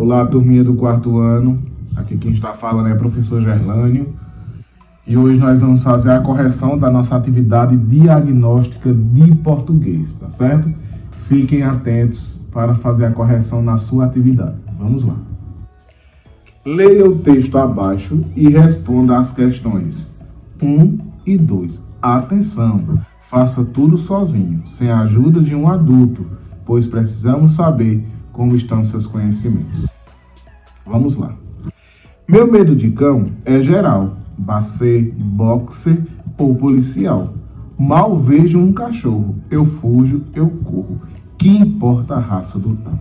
Olá, turminha do quarto ano. Aqui quem está falando é o professor Gerlânio. E hoje nós vamos fazer a correção da nossa atividade diagnóstica de português, tá certo? Fiquem atentos para fazer a correção na sua atividade. Vamos lá. Leia o texto abaixo e responda às questões 1 e 2. Atenção! Faça tudo sozinho, sem a ajuda de um adulto, pois precisamos saber como estão seus conhecimentos. Vamos lá. Meu medo de cão é geral, bacê, boxer ou policial. Mal vejo um cachorro, eu fujo, eu corro. Que importa a raça do tal?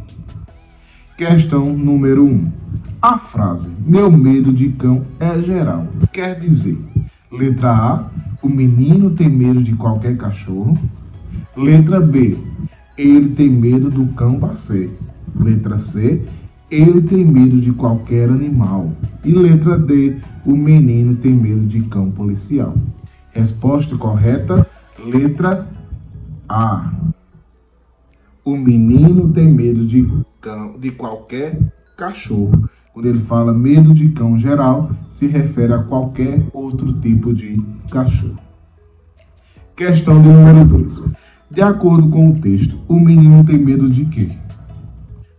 Questão número 1. A frase meu medo de cão é geral quer dizer: letra A, o menino tem medo de qualquer cachorro. Letra B, ele tem medo do cão bacê. Letra C, ele tem medo de qualquer animal. E letra D, o menino tem medo de cão policial. Resposta correta, letra A. O menino tem medo de qualquer cachorro. Quando ele fala medo de cão geral, se refere a qualquer outro tipo de cachorro. Questão de número 2. De acordo com o texto, o menino tem medo de quê?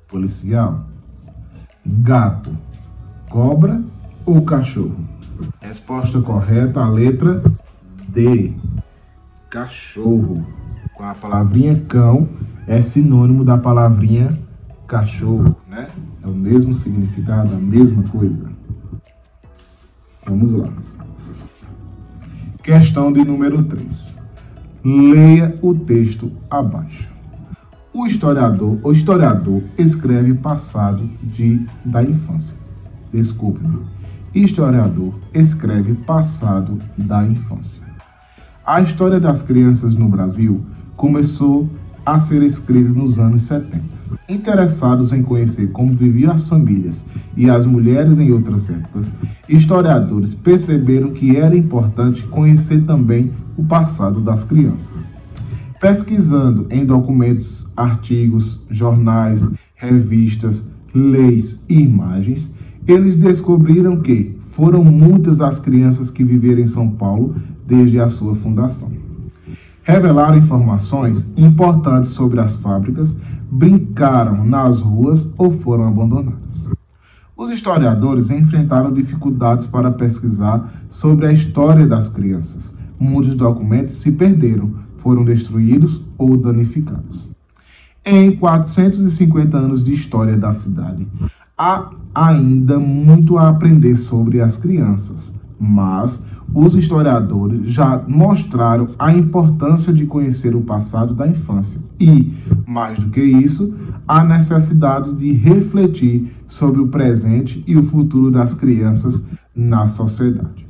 Policial, gato, cobra ou cachorro? Resposta correta, a letra D. Cachorro. Com a palavrinha cão é sinônimo da palavrinha cachorro, né? É o mesmo significado, a mesma coisa. Vamos lá. Questão de número 3. Leia o texto abaixo. O historiador escreve passado da infância. Desculpe-me. Historiador escreve passado da infância. A história das crianças no Brasil começou a ser escrita nos anos 70. Interessados em conhecer como viviam as famílias e as mulheres em outras épocas, historiadores perceberam que era importante conhecer também o passado das crianças. Pesquisando em documentos, artigos, jornais, revistas, leis e imagens, eles descobriram que foram muitas as crianças que viveram em São Paulo desde a sua fundação. Revelaram informações importantes sobre as fábricas, brincaram nas ruas ou foram abandonadas. Os historiadores enfrentaram dificuldades para pesquisar sobre a história das crianças. Muitos documentos se perderam, foram destruídos ou danificados. Em 450 anos de história da cidade, há ainda muito a aprender sobre as crianças, mas os historiadores já mostraram a importância de conhecer o passado da infância e, mais do que isso, a necessidade de refletir sobre o presente e o futuro das crianças na sociedade.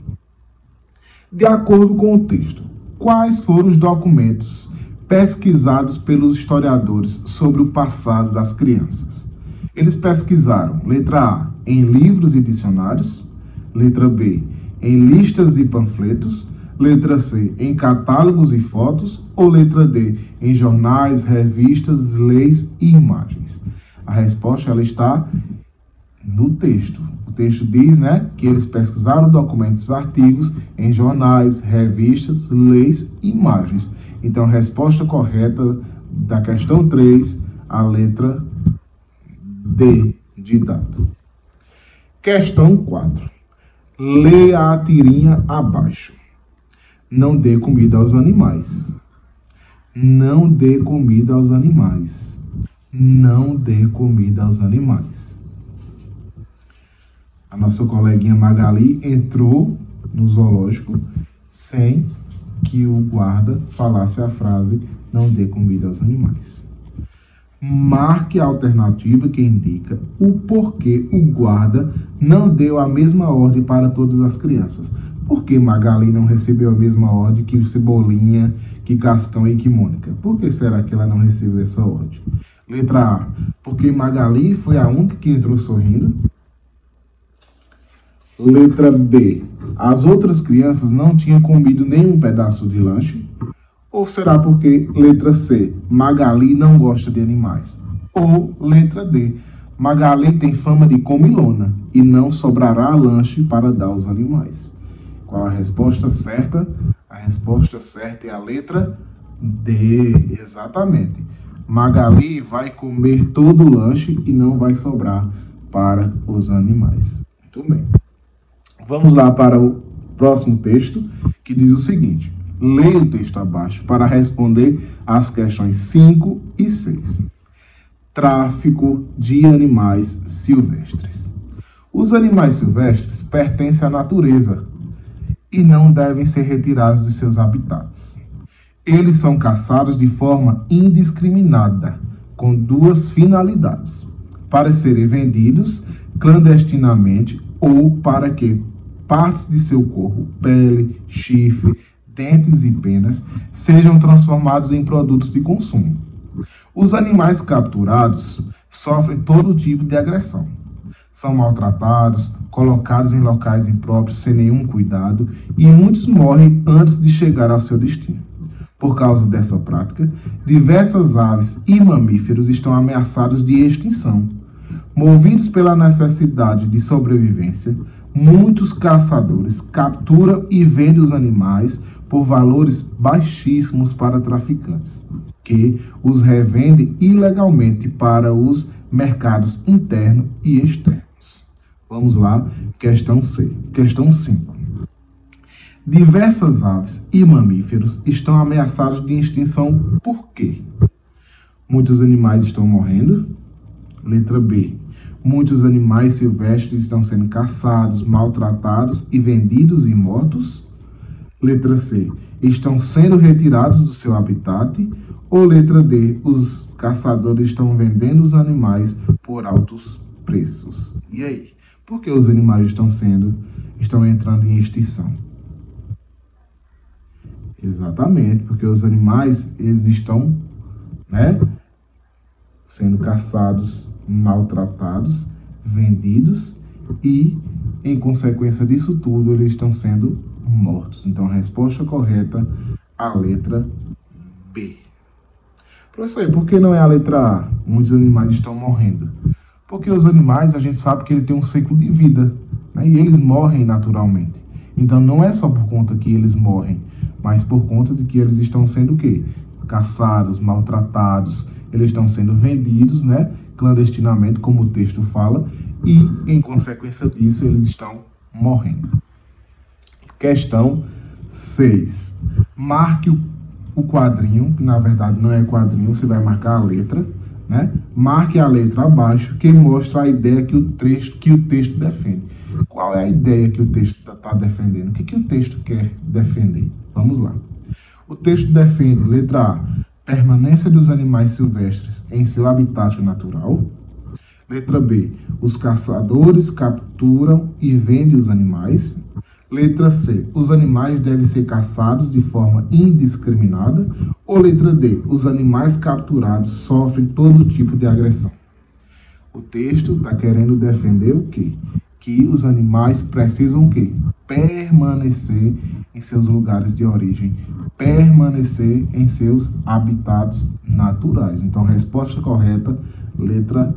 De acordo com o texto, quais foram os documentos pesquisados pelos historiadores sobre o passado das crianças? Eles pesquisaram, letra A, em livros e dicionários, letra B, em listas e panfletos, letra C, em catálogos e fotos, ou letra D, em jornais, revistas, leis e imagens. A resposta ela está no texto. O texto diz, que eles pesquisaram documentos e artigos em jornais, revistas, leis e imagens. Então, a resposta correta da questão 3, a letra D de dado. Questão 4. Leia a tirinha abaixo. Não dê comida aos animais. Não dê comida aos animais. Não dê comida aos animais. A nossa coleguinha Magali entrou no zoológico sem que o guarda falasse a frase não dê comida aos animais. Marque a alternativa que indica o porquê o guarda não deu a mesma ordem para todas as crianças. Por que Magali não recebeu a mesma ordem que Cebolinha, que Cascão e que Mônica? Por que será que ela não recebeu essa ordem? Letra A, porque Magali foi a única que entrou sorrindo. Letra B, as outras crianças não tinham comido nenhum pedaço de lanche. Ou será porque, letra C, Magali não gosta de animais? Ou letra D, Magali tem fama de comilona e não sobrará lanche para dar aos animais. Qual a resposta certa? A resposta certa é a letra D, exatamente. Magali vai comer todo o lanche e não vai sobrar para os animais. Muito bem. Vamos lá para o próximo texto, que diz o seguinte. Leia o texto abaixo para responder às questões 5 e 6. Tráfico de animais silvestres. Os animais silvestres pertencem à natureza e não devem ser retirados de seus habitats. Eles são caçados de forma indiscriminada, com duas finalidades: para serem vendidos clandestinamente ou para que partes de seu corpo, pele, chifre, dentes e penas sejam transformados em produtos de consumo. Os animais capturados sofrem todo tipo de agressão. São maltratados, colocados em locais impróprios sem nenhum cuidado e muitos morrem antes de chegar ao seu destino. Por causa dessa prática, diversas aves e mamíferos estão ameaçados de extinção. Movidos pela necessidade de sobrevivência, muitos caçadores capturam e vendem os animais por valores baixíssimos para traficantes, que os revendem ilegalmente para os mercados interno e externos. Vamos lá, questão 5. Diversas aves e mamíferos estão ameaçados de extinção por quê? Muitos animais estão morrendo? Letra B. Muitos animais silvestres estão sendo caçados, maltratados e vendidos e mortos? Letra C. Estão sendo retirados do seu habitat? Ou letra D. Os caçadores estão vendendo os animais por altos preços? E aí? Por que os animais estão entrando em extinção? Exatamente, porque os animais eles estão, sendo caçados, maltratados, vendidos e, em consequência disso tudo, eles estão sendo mortos. Então, a resposta correta, a letra B. Professor, por que não é a letra A? Muitos animais estão morrendo. Porque os animais, a gente sabe que ele tem um ciclo de vida, e eles morrem naturalmente. Então, não é só por conta que eles morrem, mas por conta de que eles estão sendo o quê? Caçados, maltratados, eles estão sendo vendidos, clandestinamente, como o texto fala, e, em consequência disso, eles estão morrendo. Questão 6. Marque o quadrinho, que na verdade não é quadrinho, você vai marcar a letra, Marque a letra abaixo, que mostra a ideia que o texto defende. Qual é a ideia que o texto está defendendo? O que o texto quer defender? Vamos lá. O texto defende, letra A, permanência dos animais silvestres em seu habitat natural. Letra B, os caçadores capturam e vendem os animais. Letra C, os animais devem ser caçados de forma indiscriminada. Ou letra D, os animais capturados sofrem todo tipo de agressão. O texto está querendo defender o quê? Que os animais precisam o quê? Permanecer em seus lugares de origem, permanecer em seus habitats naturais. Então, a resposta correta, letra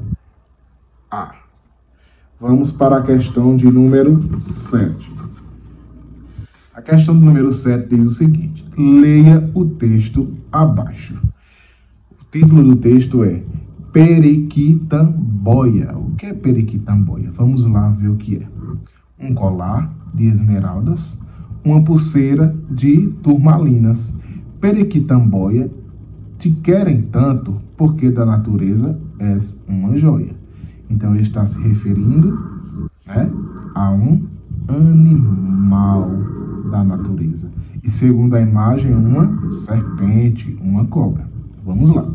A. Vamos para a questão de número 7. A questão do número 7 diz o seguinte: leia o texto abaixo. O título do texto é Periquitamboia. O que é periquitamboia? Vamos lá ver o que é. Um colar de esmeraldas, uma pulseira de turmalinas. Periquitamboia, te querem tanto porque da natureza és uma joia. Então ele está se referindo a um animal da natureza. E segundo a imagem, uma serpente, uma cobra. Vamos lá.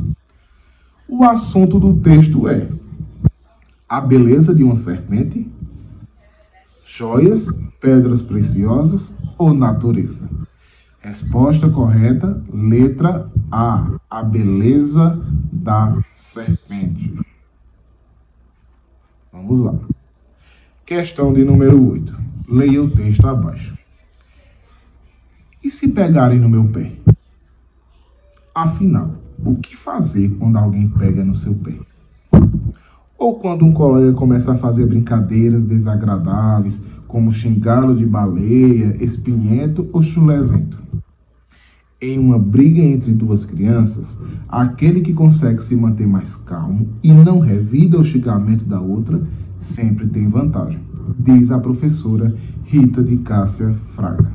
O assunto do texto é a beleza de uma serpente, joias, pedras preciosas ou natureza? Resposta correta, letra A beleza da serpente. Vamos lá. Questão de número 8. Leia o texto abaixo. E se pegarem no meu pé? Afinal, o que fazer quando alguém pega no seu pé? ou quando um colega começa a fazer brincadeiras desagradáveis, como xingá-lo de baleia, espinhento ou chulezento. Em uma briga entre duas crianças, aquele que consegue se manter mais calmo e não revida o xingamento da outra sempre tem vantagem, diz a professora Rita de Cássia Fraga.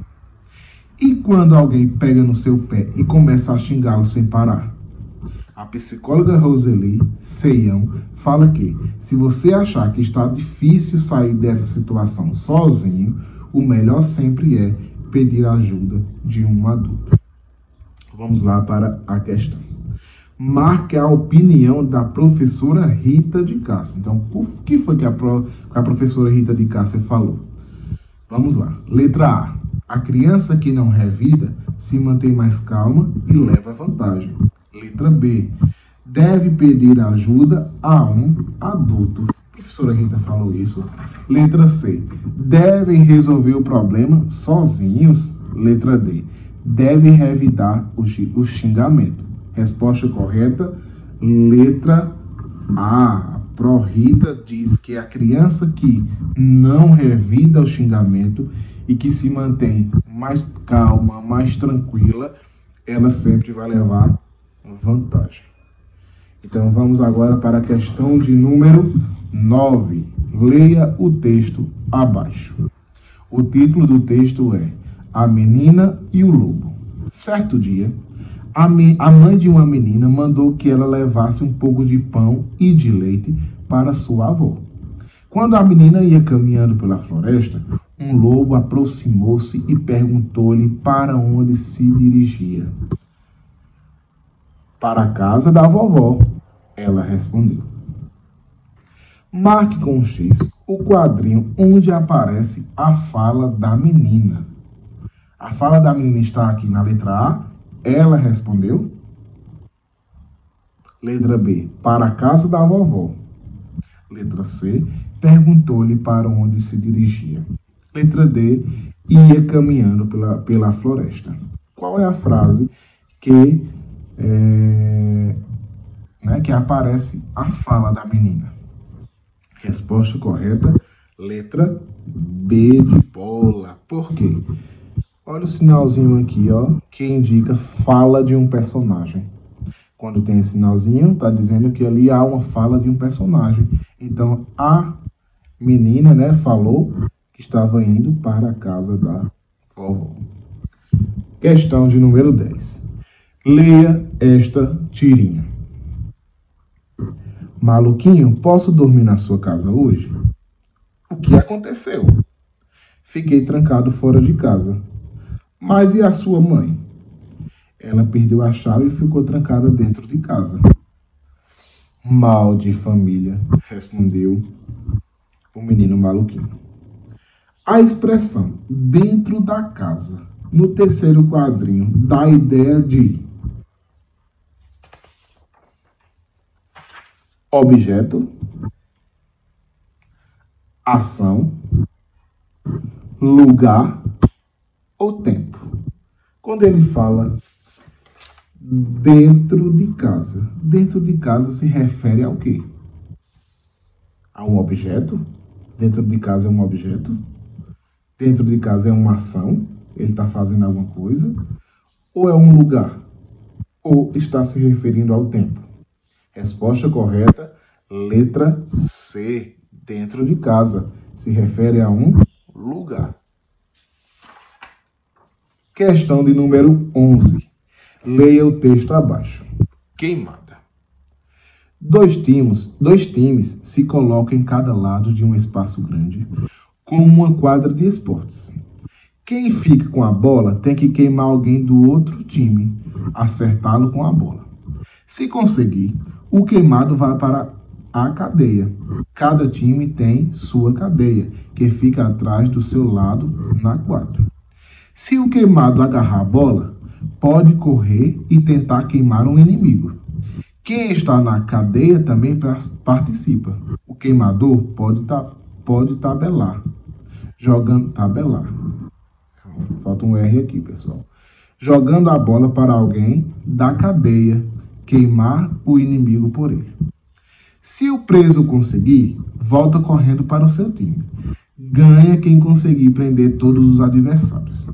E quando alguém pega no seu pé e começa a xingá-lo sem parar? A psicóloga Roseli Seião fala que, se você achar que está difícil sair dessa situação sozinho, o melhor sempre é pedir ajuda de um adulto. Vamos lá para a questão. Marque a opinião da professora Rita de Cássia. Então, o que foi que a professora Rita de Cássia falou? Vamos lá. Letra A. A criança que não revida se mantém mais calma e leva vantagem. Letra B. Deve pedir ajuda a um adulto. A professora Rita falou isso. Letra C. Devem resolver o problema sozinhos. Letra D. Deve revidar o xingamento. Resposta correta, letra A. A Pro Rita diz que a criança que não revida o xingamento e que se mantém mais calma, mais tranquila, ela sempre vai levar vantagem. Então vamos agora para a questão de número 9. Leia o texto abaixo. O título do texto é A Menina e o Lobo. Certo dia, a mãe de uma menina mandou que ela levasse um pouco de pão e de leite para sua avó. Quando a menina ia caminhando pela floresta, um lobo aproximou-se e perguntou-lhe para onde se dirigia. Para a casa da vovó, ela respondeu. Marque com um X o quadrinho onde aparece a fala da menina. A fala da menina está aqui na letra A. Ela respondeu. Letra B. Para a casa da vovó. Letra C. Perguntou-lhe para onde se dirigia. Letra D. Ia caminhando pela floresta. Qual é a frase que aparece a fala da menina? Resposta correta, letra B de bola. Por quê? Olha o sinalzinho aqui, ó, que indica fala de um personagem. Quando tem esse sinalzinho, está dizendo que ali há uma fala de um personagem. Então, a menina, falou que estava indo para a casa da vovó. Questão de número 10. Leia esta tirinha. Maluquinho, posso dormir na sua casa hoje? O que aconteceu? Fiquei trancado fora de casa. Mas e a sua mãe? Ela perdeu a chave e ficou trancada dentro de casa. Mal de família, respondeu o menino maluquinho. A expressão dentro da casa, no terceiro quadrinho, dá a ideia de objeto, ação, lugar ou tempo. Quando ele fala dentro de casa se refere ao quê? A um objeto? Dentro de casa é um objeto? Dentro de casa é uma ação? Ele está fazendo alguma coisa? Ou é um lugar? Ou está se referindo ao tempo? Resposta correta, letra C. Dentro de casa se refere a um lugar. Questão de número 11. Leia o texto abaixo. Queimada. Dois times se colocam em cada lado de um espaço grande, como uma quadra de esportes. Quem fica com a bola tem que queimar alguém do outro time, acertá-lo com a bola. Se conseguir, o queimado vai para a cadeia. Cada time tem sua cadeia, que fica atrás do seu lado na quadra. Se o queimado agarrar a bola, pode correr e tentar queimar um inimigo. Quem está na cadeia também participa. O queimador pode tabelar. Tabelar. Falta um R aqui, pessoal. Jogando a bola para alguém da cadeia, queimar o inimigo por ele. Se o preso conseguir, volta correndo para o seu time. Ganha quem conseguir prender todos os adversários.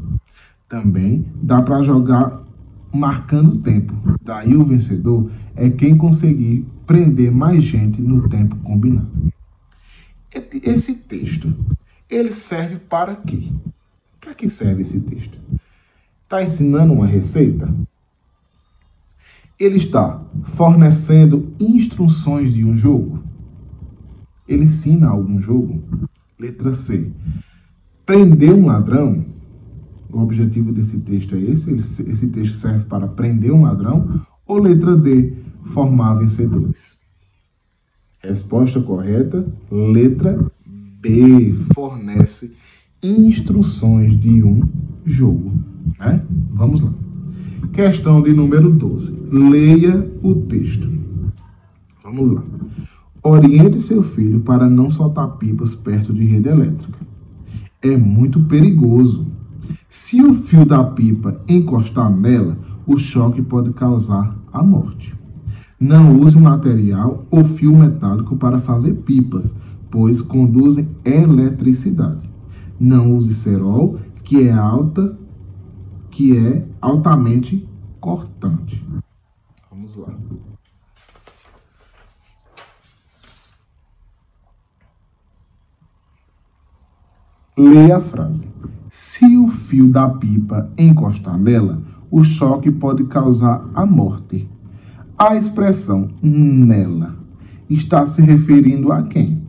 Também dá para jogar marcando tempo. Daí o vencedor é quem conseguir prender mais gente no tempo combinado. Esse texto, ele serve para quê? Para que serve esse texto? Está ensinando uma receita? Ele está fornecendo instruções de um jogo? Ele ensina algum jogo? Letra C. Prender um ladrão? O objetivo desse texto é esse? Esse texto serve para prender um ladrão? Ou letra D. Formar vencedores? Resposta correta, letra B. Fornece instruções de um jogo. Né? Vamos lá. Questão de número 12. Leia o texto. Vamos lá. Oriente seu filho para não soltar pipas perto de rede elétrica. É muito perigoso. Se o fio da pipa encostar nela, o choque pode causar a morte. Não use material ou fio metálico para fazer pipas, pois conduzem eletricidade. Não use cerol, que é altamente cortante. Vamos lá. Leia a frase. Se o fio da pipa encostar nela, o choque pode causar a morte. A expressão nela está se referindo a quem?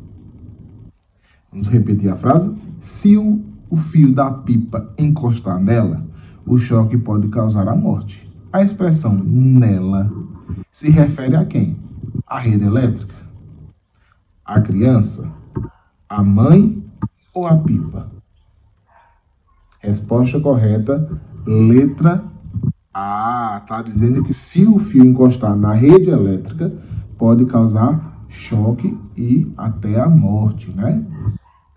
Vamos repetir a frase? Se o fio da pipa encostar nela, o choque pode causar a morte. A expressão nela se refere a quem? A rede elétrica? A criança? A mãe ou a pipa? Resposta correta, letra A. Está dizendo que se o fio encostar na rede elétrica, pode causar choque e até a morte, né?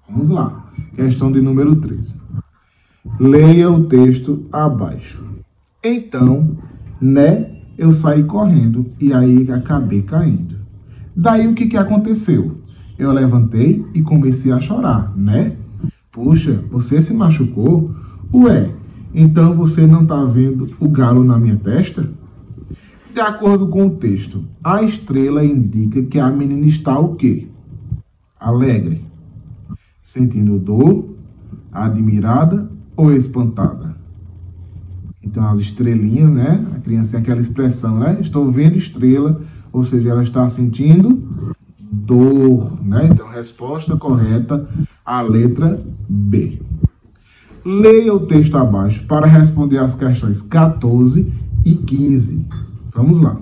Vamos lá. Questão de número 13. Leia o texto abaixo. Então, né, eu saí correndo e aí acabei caindo. Daí o que aconteceu? Eu levantei e comecei a chorar, né? Puxa, você se machucou? Ué, então você não está vendo o galo na minha testa? De acordo com o texto, a estrela indica que a menina está o quê? Alegre, sentindo dor, admirada ou espantada? Então as estrelinhas, né? A criança tem aquela expressão, né? Estou vendo estrela, ou seja, ela está sentindo dor, né? Então, resposta correta, a letra B. Leia o texto abaixo para responder as questões 14 e 15. Vamos lá.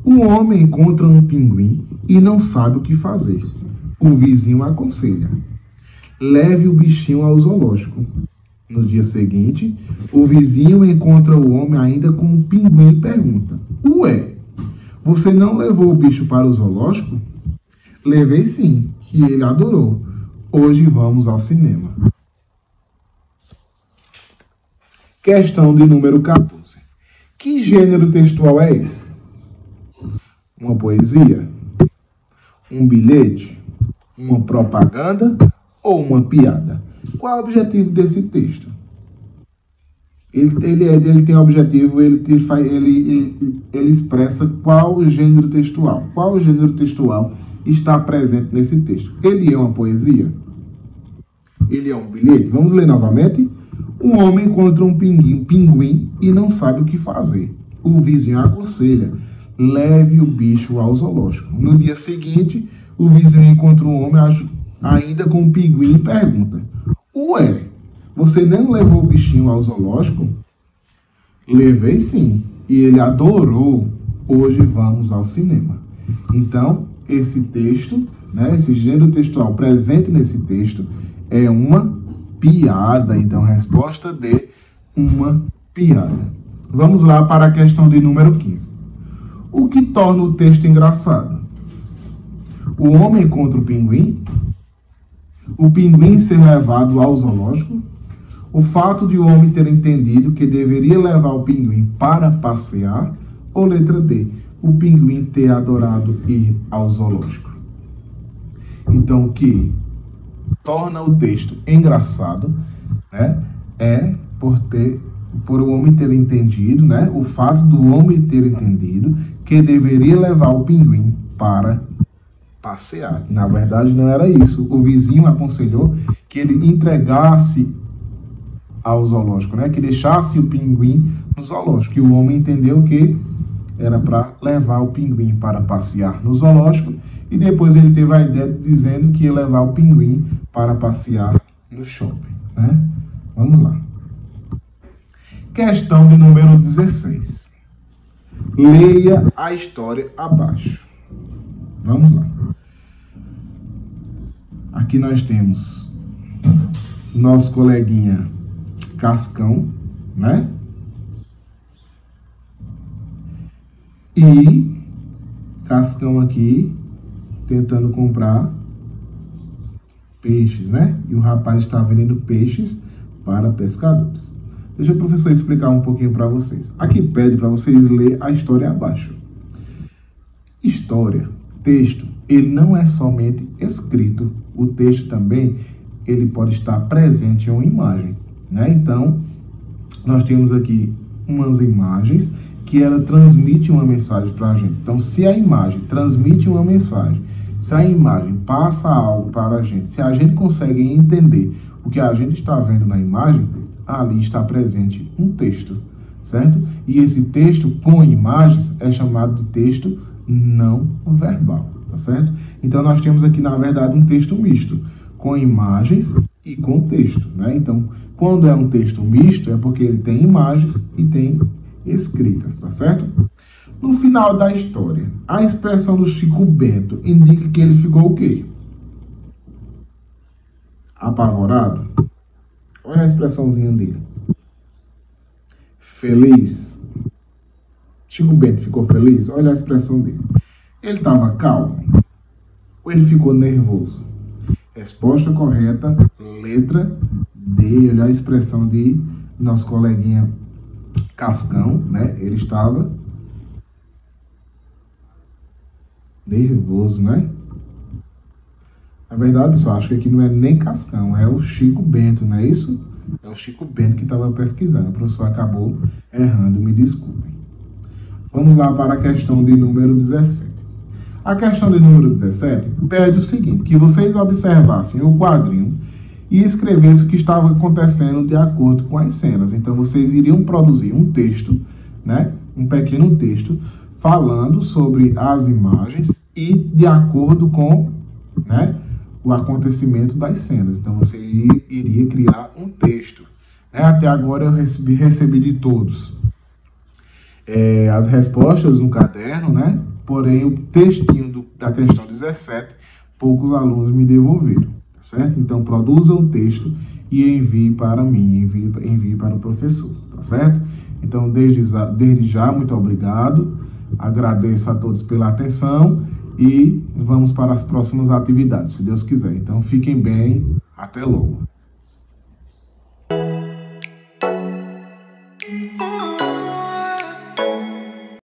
O homem encontra um pinguim e não sabe o que fazer. O vizinho aconselha: leve o bichinho ao zoológico. No dia seguinte, o vizinho encontra o homem ainda com um pinguim e pergunta: ué, você não levou o bicho para o zoológico? Levei sim, e ele adorou. Hoje vamos ao cinema. Questão de número 14. Que gênero textual é esse? Uma poesia? Um bilhete? Uma propaganda? Ou uma piada? Qual é o objetivo desse texto? Ele tem objetivo, ele expressa qual o gênero textual. Qual o gênero textual está presente nesse texto? Ele é uma poesia? Ele é um bilhete? Vamos ler novamente? Um homem encontra um pinguim e não sabe o que fazer. O vizinho aconselha: leve o bicho ao zoológico. No dia seguinte, o vizinho encontra um homem ainda com um pinguim e pergunta: ué, você não levou o bichinho ao zoológico? Levei sim, e ele adorou. Hoje vamos ao cinema. Então, esse texto, né, esse gênero textual presente nesse texto é uma piada. Então, resposta D, uma piada. Vamos lá para a questão de número 15. O que torna o texto engraçado? O homem encontra o pinguim? O pinguim ser levado ao zoológico? O fato de o homem ter entendido que deveria levar o pinguim para passear? Ou letra D, o pinguim ter adorado ir ao zoológico? Então, o que torna o texto engraçado, né, é por o homem ter entendido, né, o fato do homem ter entendido que deveria levar o pinguim para passear. Na verdade, não era isso. O vizinho aconselhou que ele entregasse ao zoológico, né, que deixasse o pinguim no zoológico. E o homem entendeu que era para levar o pinguim para passear no zoológico, e depois ele teve a ideia dizendo que ia levar o pinguim para passear no shopping, né? Vamos lá. Questão de número 16. Leia a história abaixo. Vamos lá. Aqui nós temos nosso coleguinha Cascão, né? E Cascão aqui tentando comprar peixes, né? E o rapaz está vendendo peixes para pescadores. Deixa o professor explicar um pouquinho para vocês. Aqui pede para vocês ler a história abaixo. História, texto, ele não é somente escrito. O texto também, ele pode estar presente em uma imagem, né? Então, nós temos aqui umas imagens que ela transmite uma mensagem para a gente. Então, se a imagem transmite uma mensagem, se a imagem passa algo para a gente, se a gente consegue entender o que a gente está vendo na imagem, ali está presente um texto, certo? E esse texto com imagens é chamado de texto não verbal, tá certo? Então, nós temos aqui, na verdade, um texto misto, com imagens e com texto, né? Então, quando é um texto misto, é porque ele tem imagens e tem escritas, tá certo? No final da história, a expressão do Chico Bento indica que ele ficou o quê? Apavorado? Olha a expressãozinha dele. Feliz? Chico Bento ficou feliz? Olha a expressão dele. Ele estava calmo? Ou ele ficou nervoso? Resposta correta, letra D. Olha a expressão de nosso coleguinha Cascão, né? Ele estava nervoso, né? Na verdade, pessoal, acho que aqui não é nem Cascão, é o Chico Bento, não é isso? É o Chico Bento que estava pesquisando. O professor acabou errando, me desculpem. Vamos lá para a questão de número 17. A questão de número 17 pede o seguinte, que vocês observassem o quadrinho e escrevessem o que estava acontecendo de acordo com as cenas. Então, vocês iriam produzir um texto, né? Um pequeno texto, falando sobre as imagens e de acordo com, né, o acontecimento das cenas. Então, você iria criar um texto. Até agora eu recebi de todos as respostas no caderno, né? Porém, o textinho da questão 17, poucos alunos me devolveram, certo? Então, produza um texto e envie para mim, envie para o professor, tá certo? Então, desde já, muito obrigado, agradeço a todos pela atenção e vamos para as próximas atividades, se Deus quiser. Então, fiquem bem, até logo.